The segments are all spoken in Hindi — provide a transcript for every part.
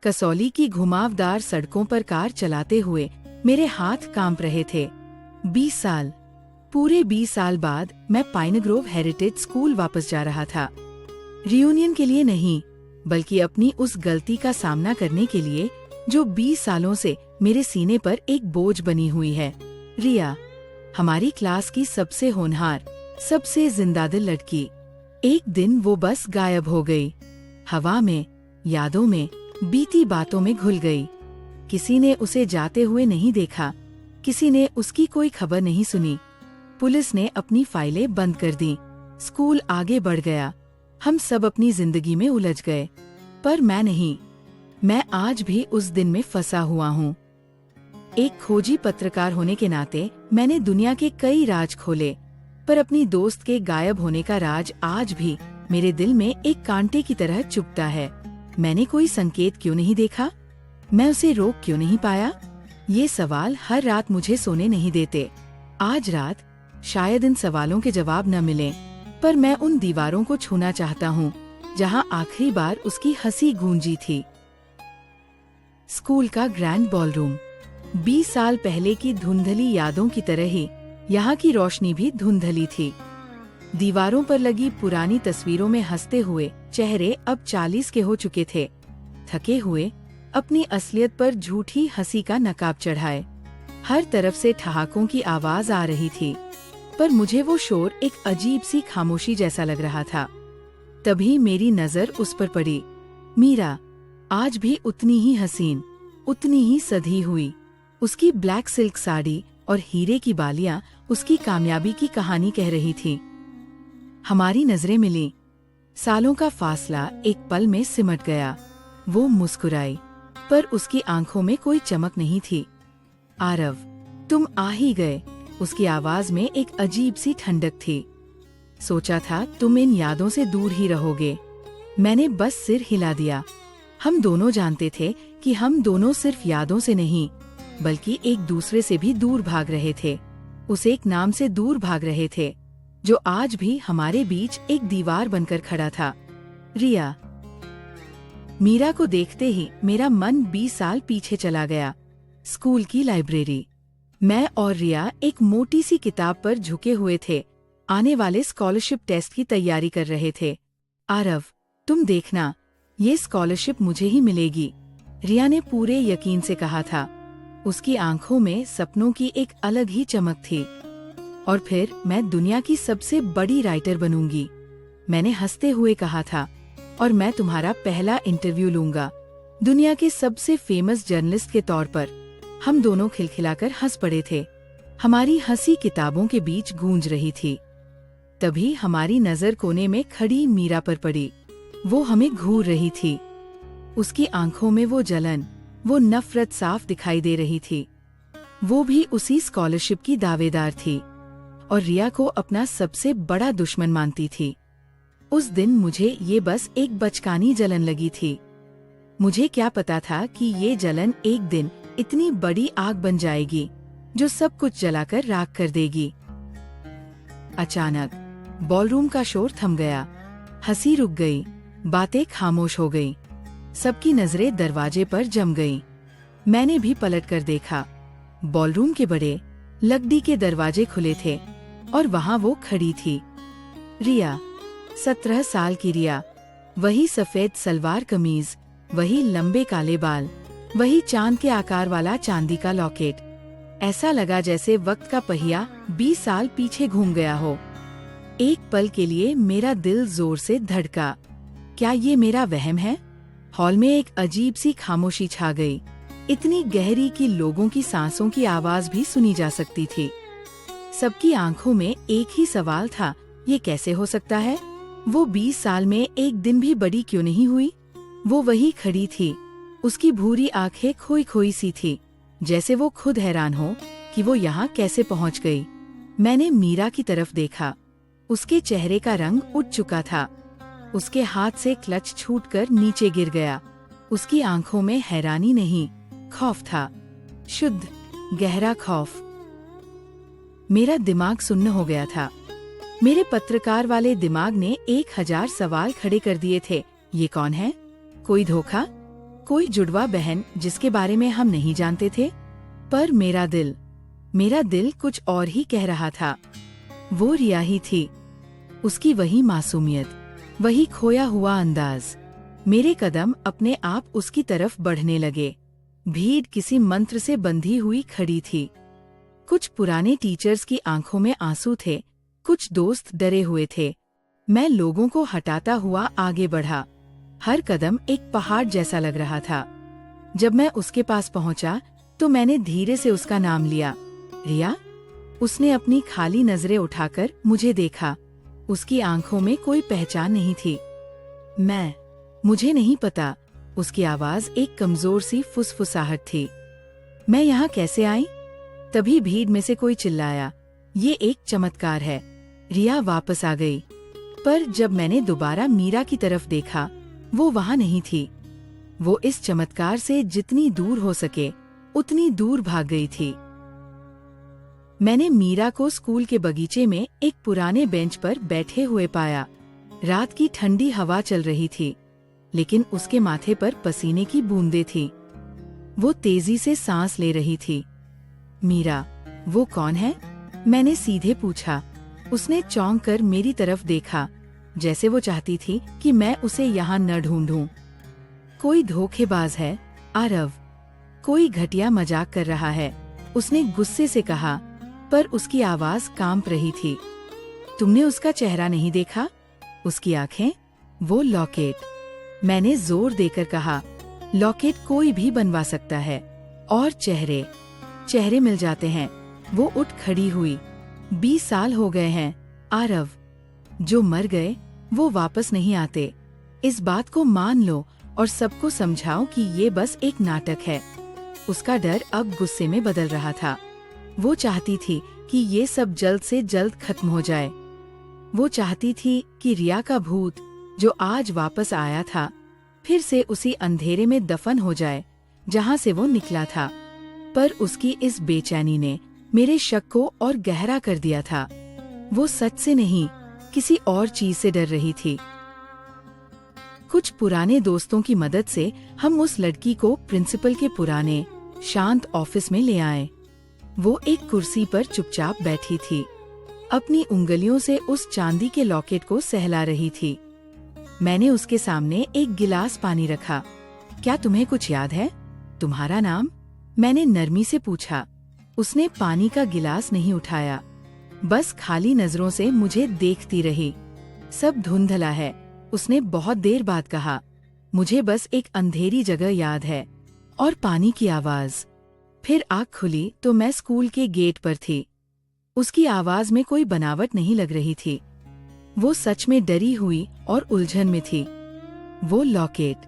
कसौली की घुमावदार सड़कों पर कार चलाते हुए मेरे हाथ कांप रहे थे। 20 साल, पूरे 20 साल बाद मैं पाइन ग्रोव हेरिटेज स्कूल वापस जा रहा था। रियूनियन के लिए नहीं, बल्कि अपनी उस गलती का सामना करने के लिए जो 20 सालों से मेरे सीने पर एक बोझ बनी हुई है। रिया, हमारी क्लास की सबसे होनहार, सबसे जिंदादिल लड़की। एक दिन वो बस गायब हो गई। हवा में, यादों में, बीती बातों में घुल गई। किसी ने उसे जाते हुए नहीं देखा, किसी ने उसकी कोई खबर नहीं सुनी। पुलिस ने अपनी फाइलें बंद कर दी, स्कूल आगे बढ़ गया, हम सब अपनी जिंदगी में उलझ गए। पर मैं नहीं, मैं आज भी उस दिन में फंसा हुआ हूँ। एक खोजी पत्रकार होने के नाते मैंने दुनिया के कई राज खोले, पर अपनी दोस्त के गायब होने का राज आज भी मेरे दिल में एक कांटे की तरह चुभता है। मैंने कोई संकेत क्यों नहीं देखा? मैं उसे रोक क्यों नहीं पाया? ये सवाल हर रात मुझे सोने नहीं देते। आज रात शायद इन सवालों के जवाब न मिलें, पर मैं उन दीवारों को छूना चाहता हूँ जहाँ आखिरी बार उसकी हंसी गूंजी थी। स्कूल का ग्रैंड बॉलरूम। 20 साल पहले की धुंधली यादों की तरह ही यहाँ की रोशनी भी धुंधली थी। दीवारों पर लगी पुरानी तस्वीरों में हंसते हुए चेहरे अब 40 के हो चुके थे, थके हुए, अपनी असलियत पर झूठी हंसी का नकाब चढ़ाए। हर तरफ से ठहाकों की आवाज आ रही थी, पर मुझे वो शोर एक अजीब सी खामोशी जैसा लग रहा था। तभी मेरी नजर उस पर पड़ी। मीरा, आज भी उतनी ही हसीन, उतनी ही सधी हुई। उसकी ब्लैक सिल्क साड़ी और हीरे की बालियां उसकी कामयाबी की कहानी कह रही थी। हमारी नजरें मिली। सालों का फासला एक पल में सिमट गया। वो मुस्कुराई, पर उसकी आंखों में कोई चमक नहीं थी। आरव, तुम आ ही गए। उसकी आवाज में एक अजीब सी ठंडक थी। सोचा था तुम इन यादों से दूर ही रहोगे। मैंने बस सिर हिला दिया। हम दोनों जानते थे कि हम दोनों सिर्फ यादों से नहीं, बल्कि एक दूसरे से भी दूर भाग रहे थे। उस एक नाम से दूर भाग रहे थे जो आज भी हमारे बीच एक दीवार बनकर खड़ा था। रिया। मीरा को देखते ही मेरा मन 20 साल पीछे चला गया। स्कूल की लाइब्रेरी। मैं और रिया एक मोटी सी किताब पर झुके हुए थे, आने वाले स्कॉलरशिप टेस्ट की तैयारी कर रहे थे। आरव, तुम देखना, ये स्कॉलरशिप मुझे ही मिलेगी, रिया ने पूरे यकीन से कहा था। उसकी आंखों में सपनों की एक अलग ही चमक थी। और फिर मैं दुनिया की सबसे बड़ी राइटर बनूंगी, मैंने हंसते हुए कहा था। और मैं तुम्हारा पहला इंटरव्यू लूंगा, दुनिया के सबसे फेमस जर्नलिस्ट के तौर पर। हम दोनों खिलखिलाकर हंस पड़े थे। हमारी हंसी किताबों के बीच गूंज रही थी। तभी हमारी नजर कोने में खड़ी मीरा पर पड़ी। वो हमें घूर रही थी। उसकी आंखों में वो जलन, वो नफरत साफ दिखाई दे रही थी। वो भी उसी स्कॉलरशिप की दावेदार थी और रिया को अपना सबसे बड़ा दुश्मन मानती थी। उस दिन मुझे ये बस एक बचकानी जलन लगी थी। मुझे क्या पता था कि ये जलन एक दिन इतनी बड़ी आग बन जाएगी जो सब कुछ जलाकर राख कर देगी। अचानक बॉलरूम का शोर थम गया। हंसी रुक गई, बातें खामोश हो गई, सबकी नजरें दरवाजे पर जम गईं। मैंने भी पलट कर देखा। बॉलरूम के बड़े लकड़ी के दरवाजे खुले थे और वहाँ वो खड़ी थी। रिया, 17 साल की रिया। वही सफेद सलवार कमीज, वही लंबे काले बाल, वही चांद के आकार वाला चांदी का लॉकेट। ऐसा लगा जैसे वक्त का पहिया 20 साल पीछे घूम गया हो। एक पल के लिए मेरा दिल जोर से धड़का। क्या ये मेरा वहम है? हॉल में एक अजीब सी खामोशी छा गई, इतनी गहरी कि लोगों की सांसों की आवाज भी सुनी जा सकती थी। सबकी आंखों में एक ही सवाल था, ये कैसे हो सकता है? वो 20 साल में एक दिन भी बड़ी क्यों नहीं हुई? वो वही खड़ी थी, उसकी भूरी आंखें खोई खोई सी थी, जैसे वो खुद हैरान हो कि वो यहाँ कैसे पहुँच गई। मैंने मीरा की तरफ देखा। उसके चेहरे का रंग उठ चुका था। उसके हाथ से क्लच छूटकर नीचे गिर गया। उसकी आंखों में हैरानी नहीं, खौफ था, शुद्ध गहरा खौफ। मेरा दिमाग सुन्न हो गया था। मेरे पत्रकार वाले दिमाग ने 1000 सवाल खड़े कर दिए थे। ये कौन है? कोई धोखा? कोई जुड़वा बहन जिसके बारे में हम नहीं जानते थे। पर मेरा दिल कुछ और ही कह रहा था। वो रिया ही थी, उसकी वही मासूमियत, वही खोया हुआ अंदाज। मेरे कदम अपने आप उसकी तरफ बढ़ने लगे। भीड़ किसी मंत्र से बंधी हुई खड़ी थी। कुछ पुराने टीचर्स की आंखों में आंसू थे, कुछ दोस्त डरे हुए थे। मैं लोगों को हटाता हुआ आगे बढ़ा। हर कदम एक पहाड़ जैसा लग रहा था। जब मैं उसके पास पहुंचा तो मैंने धीरे से उसका नाम लिया, रिया। उसने अपनी खाली नजरें उठाकर मुझे देखा। उसकी आंखों में कोई पहचान नहीं थी। मुझे नहीं पता। उसकी आवाज एक कमजोर सी फुसफुसाहट थी। मैं यहाँ कैसे आई? तभी भीड़ में से कोई चिल्लाया, ये एक चमत्कार है। रिया वापस आ गई। पर जब मैंने दोबारा मीरा की तरफ देखा, वो वहाँ नहीं थी। वो इस चमत्कार से जितनी दूर हो सके उतनी दूर भाग गई थी। मैंने मीरा को स्कूल के बगीचे में एक पुराने बेंच पर बैठे हुए पाया। रात की ठंडी हवा चल रही थी, लेकिन उसके माथे पर पसीने की बूंदें थी। वो तेजी से सांस ले रही थी। मीरा, वो कौन है? मैंने सीधे पूछा। उसने चौंक कर मेरी तरफ देखा, जैसे वो चाहती थी कि मैं उसे यहाँ न ढूंढूं। कोई धोखेबाज है, आरव। कोई घटिया मजाक कर रहा है, उसने गुस्से से कहा, पर उसकी आवाज कांप रही थी। तुमने उसका चेहरा नहीं देखा? उसकी आंखें, वो लॉकेट। मैंने जोर देकर कहा, लॉकेट कोई भी बनवा सकता है, और चेहरे मिल जाते हैं। वो उठ खड़ी हुई। 20 साल हो गए हैं, आरव। जो मर गए वो वापस नहीं आते। इस बात को मान लो और सबको समझाओ कि ये बस एक नाटक है। उसका डर अब गुस्से में बदल रहा था। वो चाहती थी कि ये सब जल्द से जल्द खत्म हो जाए। वो चाहती थी कि रिया का भूत, जो आज वापस आया था, फिर से उसी अंधेरे में दफन हो जाए जहाँ से वो निकला था। पर उसकी इस बेचैनी ने मेरे शक को और गहरा कर दिया था। वो सच से नहीं, किसी और चीज से डर रही थी। कुछ पुराने दोस्तों की मदद से हम उस लड़की को प्रिंसिपल के पुराने शांत ऑफिस में ले आए। वो एक कुर्सी पर चुपचाप बैठी थी, अपनी उंगलियों से उस चांदी के लॉकेट को सहला रही थी। मैंने उसके सामने एक गिलास पानी रखा। क्या तुम्हें कुछ याद है? तुम्हारा नाम? मैंने नरमी से पूछा। उसने पानी का गिलास नहीं उठाया, बस खाली नजरों से मुझे देखती रही। सब धुंधला है, उसने बहुत देर बाद कहा। मुझे बस एक अंधेरी जगह याद है, और पानी की आवाज। फिर आँख खुली तो मैं स्कूल के गेट पर थी। उसकी आवाज में कोई बनावट नहीं लग रही थी। वो सच में डरी हुई और उलझन में थी। वो लॉकेट,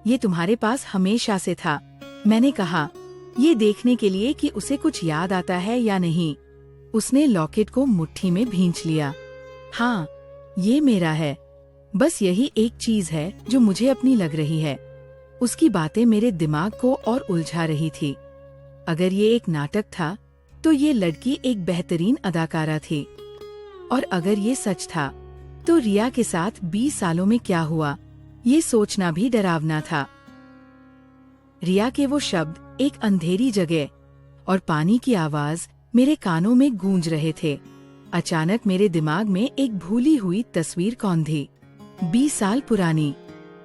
ये तुम्हारे पास हमेशा से था, मैंने कहा, ये देखने के लिए कि उसे कुछ याद आता है या नहीं। उसने लॉकेट को मुट्ठी में भींच लिया। हाँ, ये मेरा है। बस यही एक चीज है जो मुझे अपनी लग रही है। उसकी बातें मेरे दिमाग को और उलझा रही थी। अगर ये एक नाटक था, तो ये लड़की एक बेहतरीन अदाकारा थी। और अगर ये सच था, तो रिया के साथ 20 सालों में क्या हुआ, ये सोचना भी डरावना था। रिया के वो शब्द एक अंधेरी जगह और पानी की आवाज मेरे कानों में गूंज रहे थे। अचानक मेरे दिमाग में एक भूली हुई तस्वीर कौंधी। 20 साल पुरानी,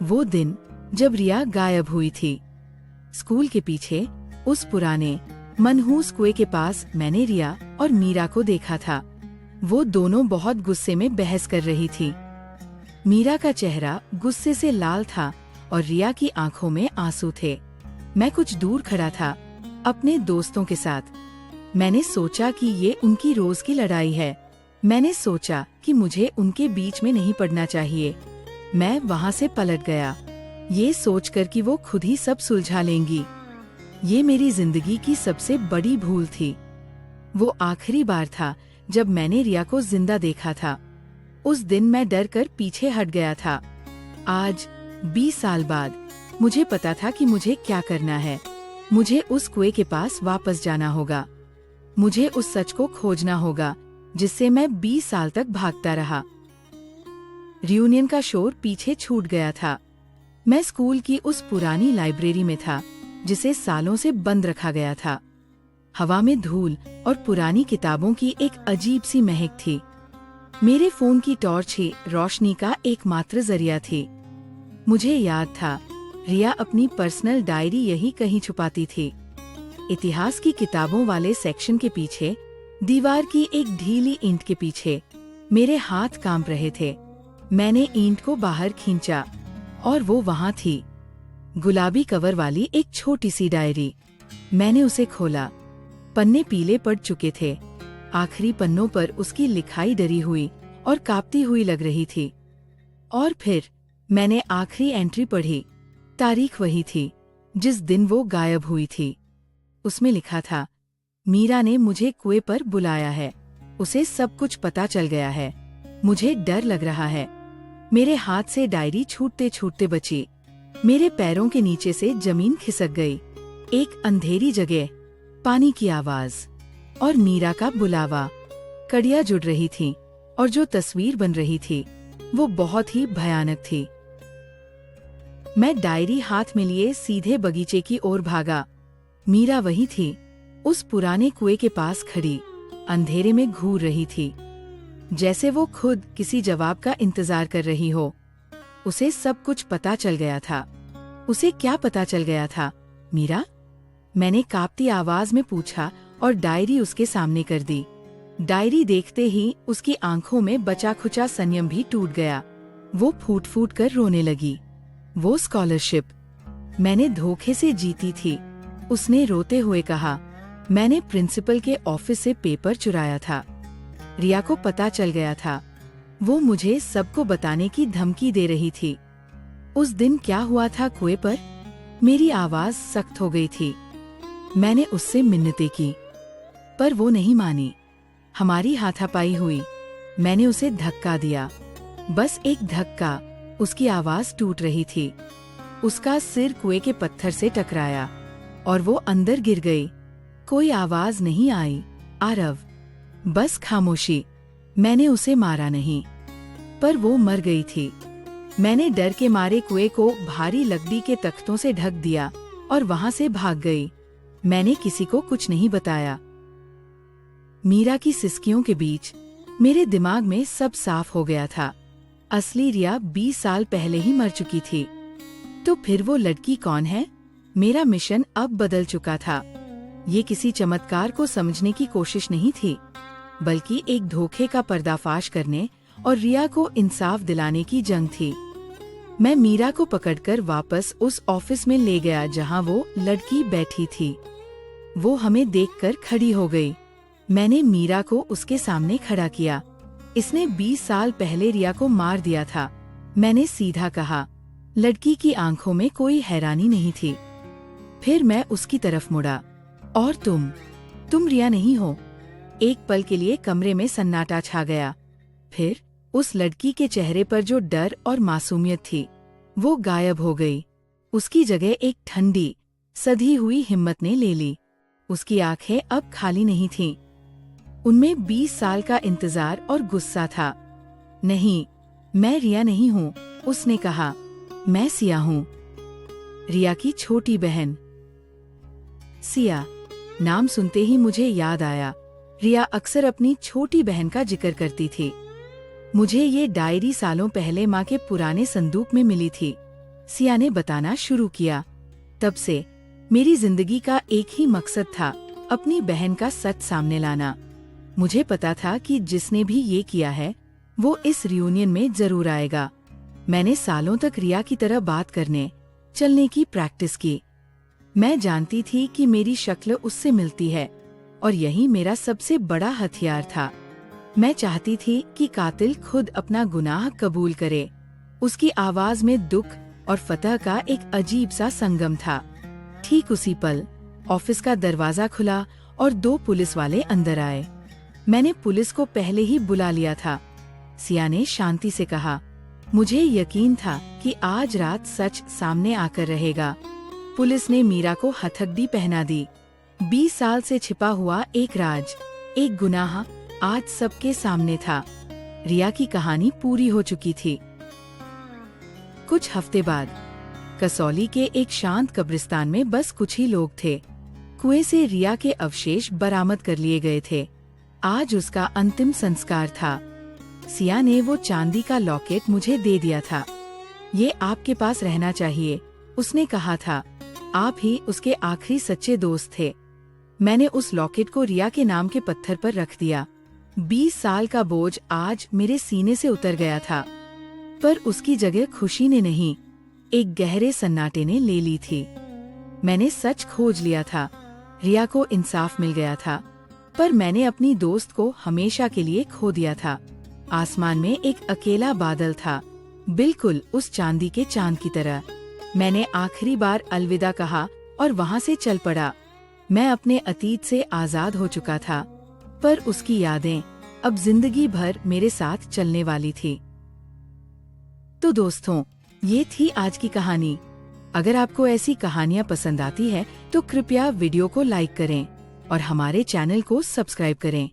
वो दिन जब रिया गायब हुई थी। स्कूल के पीछे उस पुराने मनहूस कुएं के पास मैंने रिया और मीरा को देखा था। वो दोनों बहुत गुस्से में बहस कर रही थी। मीरा का चेहरा गुस्से से लाल था और रिया की आंखों में आंसू थे। मैं कुछ दूर खड़ा था, अपने दोस्तों के साथ। मैंने सोचा कि ये उनकी रोज की लड़ाई है। मैंने सोचा कि मुझे उनके बीच में नहीं पड़ना चाहिए। मैं वहाँ से पलट गया, ये सोचकर कि वो खुद ही सब सुलझा लेंगी। ये मेरी जिंदगी की सबसे बड़ी भूल थी। वो आखिरी बार था जब मैंने रिया को जिंदा देखा था। उस दिन मैं डर कर पीछे हट गया था। आज 20 साल बाद मुझे पता था कि मुझे क्या करना है। मुझे उस कुएं के पास वापस जाना होगा। मुझे उस सच को खोजना होगा जिससे मैं 20 साल तक भागता रहा। रियूनियन का शोर पीछे छूट गया था। मैं स्कूल की उस पुरानी लाइब्रेरी में था जिसे सालों से बंद रखा गया था। हवा में धूल और पुरानी किताबों की एक अजीब सी महक थी। मेरे फोन की टॉर्च ही रोशनी का एकमात्र जरिया थी। मुझे याद था, रिया अपनी पर्सनल डायरी यही कहीं छुपाती थी। इतिहास की किताबों वाले सेक्शन के पीछे, दीवार की एक ढीली ईंट के पीछे मेरे हाथ कांप रहे थे। मैंने ईंट को बाहर खींचा और वो वहाँ थी, गुलाबी कवर वाली एक छोटी सी डायरी। मैंने उसे खोला। पन्ने पीले पड़ चुके थे। आखिरी पन्नों पर उसकी लिखाई डरी हुई और कांपती हुई लग रही थी। और फिर मैंने आखिरी एंट्री पढ़ी। तारीख वही थी जिस दिन वो गायब हुई थी। उसमें लिखा था, मीरा ने मुझे कुएं पर बुलाया है, उसे सब कुछ पता चल गया है, मुझे डर लग रहा है। मेरे हाथ से डायरी छूटते छूटते बची। मेरे पैरों के नीचे से जमीन खिसक गई। एक अंधेरी जगह, पानी की आवाज और मीरा का बुलावा। कड़ियां जुड़ रही थीं और जो तस्वीर बन रही थी वो बहुत ही भयानक थी। मैं डायरी हाथ में लिए सीधे बगीचे की ओर भागा। मीरा वही थी, उस पुराने कुएं के पास खड़ी, अंधेरे में घूर रही थी, जैसे वो खुद किसी जवाब का इंतजार कर रही हो। उसे सब कुछ पता चल गया था। उसे क्या पता चल गया था, मीरा? मैंने कांपती आवाज में पूछा और डायरी उसके सामने कर दी। डायरी देखते ही उसकी आंखों में बचा खुचा संयम भी टूट गया। वो फूट फूट कर रोने लगी। वो स्कॉलरशिप मैंने धोखे से जीती थी, उसने रोते हुए कहा। मैंने प्रिंसिपल के ऑफिस से पेपर चुराया था। रिया को पता चल गया था। वो मुझे सबको बताने की धमकी दे रही थी। उस दिन क्या हुआ था कुएं पर? मेरी आवाज सख्त हो गई थी। मैंने उससे मिन्नतें की, पर वो नहीं मानी। हमारी हाथापाई हुई। मैंने उसे धक्का दिया, बस एक धक्का। उसकी आवाज टूट रही थी। उसका सिर कुएं के पत्थर से टकराया और वो अंदर गिर गई। कोई आवाज नहीं आई, आरव, बस खामोशी। मैंने उसे मारा नहीं, पर वो मर गई थी। मैंने डर के मारे कुएं को भारी लकड़ी के तख्तों से ढक दिया और वहां से भाग गई। मैंने किसी को कुछ नहीं बताया। मीरा की सिसकियों के बीच मेरे दिमाग में सब साफ हो गया था। असली रिया 20 साल पहले ही मर चुकी थी। तो फिर वो लड़की कौन है? मेरा मिशन अब बदल चुका था। ये किसी चमत्कार को समझने की कोशिश नहीं थी, बल्कि एक धोखे का पर्दाफाश करने और रिया को इंसाफ दिलाने की जंग थी। मैं मीरा को पकड़कर वापस उस ऑफिस में ले गया जहां वो लड़की बैठी थी। वो हमें देखकर खड़ी हो गई। मैंने मीरा को उसके सामने खड़ा किया। इसने 20 साल पहले रिया को मार दिया था, मैंने सीधा कहा। लड़की की आंखों में कोई हैरानी नहीं थी। फिर मैं उसकी तरफ मुड़ा। और तुम रिया नहीं हो। एक पल के लिए कमरे में सन्नाटा छा गया। फिर उस लड़की के चेहरे पर जो डर और मासूमियत थी वो गायब हो गई। उसकी जगह एक ठंडी, सधी हुई हिम्मत ने ले ली। उसकी आंखें अब खाली नहीं थीं। उनमें 20 साल का इंतजार और गुस्सा था। नहीं, मैं रिया नहीं हूँ, उसने कहा। मैं सिया हूँ, रिया की छोटी बहन। सिया, नाम सुनते ही मुझे याद आया। रिया अक्सर अपनी छोटी बहन का जिक्र करती थी। मुझे ये डायरी सालों पहले माँ के पुराने संदूक में मिली थी। सिया ने बताना शुरू किया। तब से मेरी जिंदगी का एक ही मकसद था, अपनी बहन का सच सामने लाना। मुझे पता था कि जिसने भी ये किया है वो इस रियूनियन में जरूर आएगा। मैंने सालों तक रिया की तरह बात करने, चलने की प्रैक्टिस की। मैं जानती थी कि मेरी शक्ल उससे मिलती है और यही मेरा सबसे बड़ा हथियार था। मैं चाहती थी कि कातिल खुद अपना गुनाह कबूल करे। उसकी आवाज में दुख और फतह का एक अजीब सा संगम था। ठीक उसी पल ऑफिस का दरवाजा खुला और 2 पुलिस वाले अंदर आए। मैंने पुलिस को पहले ही बुला लिया था। सिया ने शांति से कहा, मुझे यकीन था कि आज रात सच सामने आकर रहेगा। पुलिस ने मीरा को हथकड़ी पहना दी। 20 साल से छिपा हुआ एक राज, एक गुनाह आज सबके सामने था। रिया की कहानी पूरी हो चुकी थी। कुछ हफ्ते बाद कसौली के एक शांत कब्रिस्तान में बस कुछ ही लोग थे। कुएं से रिया के अवशेष बरामद कर लिए गए थे। आज उसका अंतिम संस्कार था। सिया ने वो चांदी का लॉकेट मुझे दे दिया था। ये आपके पास रहना चाहिए, उसने कहा था। आप ही उसके आखिरी सच्चे दोस्त थे। मैंने उस लॉकेट को रिया के नाम के पत्थर पर रख दिया। 20 साल का बोझ आज मेरे सीने से उतर गया था। पर उसकी जगह खुशी ने नहीं, एक गहरे सन्नाटे ने ले ली थी। मैंने सच खोज लिया था। रिया को इंसाफ मिल गया था, पर मैंने अपनी दोस्त को हमेशा के लिए खो दिया था। आसमान में एक अकेला बादल था, बिल्कुल उस चांदी के चांद की तरह। मैंने आखिरी बार अलविदा कहा और वहाँ से चल पड़ा। मैं अपने अतीत से आजाद हो चुका था, पर उसकी यादें अब जिंदगी भर मेरे साथ चलने वाली थी। तो दोस्तों, ये थी आज की कहानी। अगर आपको ऐसी कहानियाँ पसंद आती है तो कृपया वीडियो को लाइक करें और हमारे चैनल को सब्सक्राइब करें।